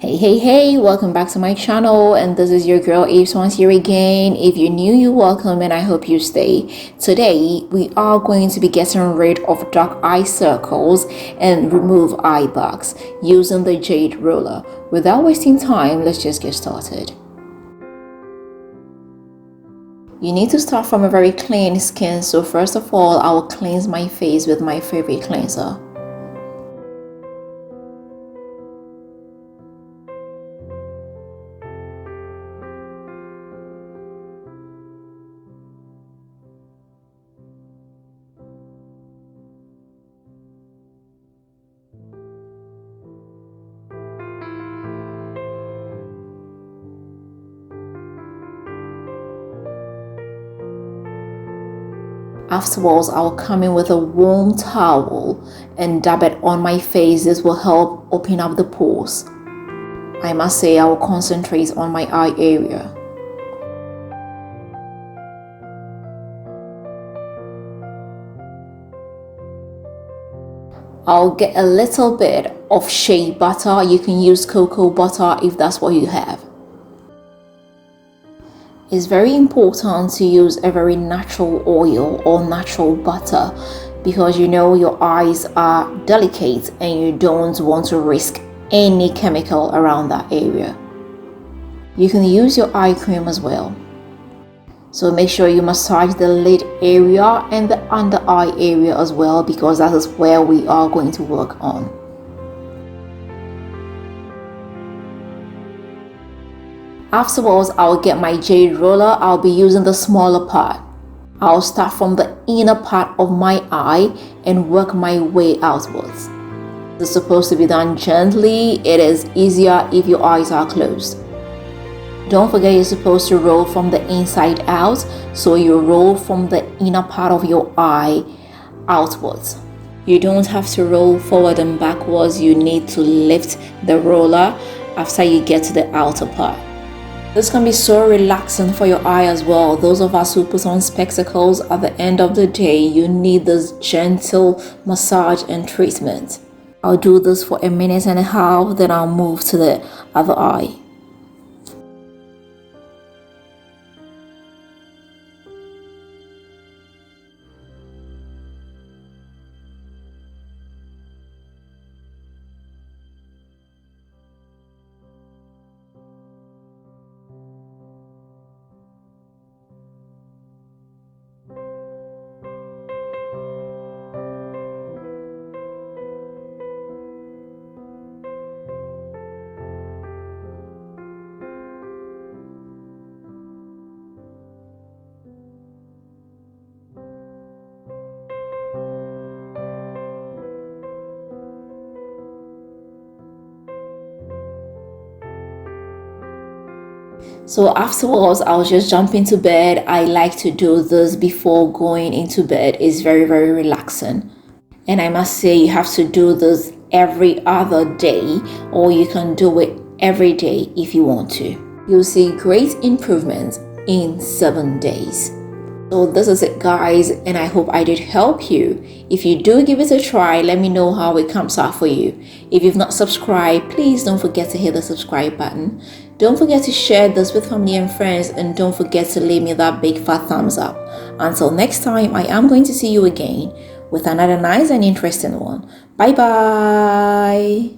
Hey, welcome back to my channel, and this is your girl Yves once here again. If you're new, you're welcome and I hope you stay. Today we are going to be getting rid of dark eye circles and remove eye bags using the Jade Roller. Without wasting time, let's just get started. You need to start from a very clean skin, so first of all I will cleanse my face with my favorite cleanser. Afterwards, I'll come in with a warm towel and dab it on my face. This will help open up the pores. I must say I will concentrate on my eye area. I'll get a little bit of shea butter. You can use cocoa butter if that's what you have. It's very important to use a very natural oil or natural butter because you know your eyes are delicate and you don't want to risk any chemical around that area. You can use your eye cream as well. So make sure you massage the lid area and the under eye area as well because that is where we are going to work on. Afterwards, I'll get my Jade Roller. I'll be using the smaller part. I'll start from the inner part of my eye and work my way outwards. This is supposed to be done gently. It is easier if your eyes are closed. Don't forget you're supposed to roll from the inside out, so you roll from the inner part of your eye outwards. You don't have to roll forward and backwards. You need to lift the roller after you get to the outer part. This can be so relaxing for your eye as well. Those of us who put on spectacles, at the end of the day, you need this gentle massage and treatment. I'll do this for a minute and a half, then I'll move to the other eye. So afterwards, I'll just jump into bed. I like to do this before going into bed. It's very relaxing. And I must say you have to do this every other day, or you can do it every day if you want to. You'll see great improvements in 7 days. So this is it guys, and I hope I did help you. If you do give it a try, let me know how it comes out for you. If you've not subscribed, please don't forget to hit the subscribe button. Don't forget to share this with family and friends, and don't forget to leave me that big fat thumbs up. Until next time, I am going to see you again with another nice and interesting one. Bye bye.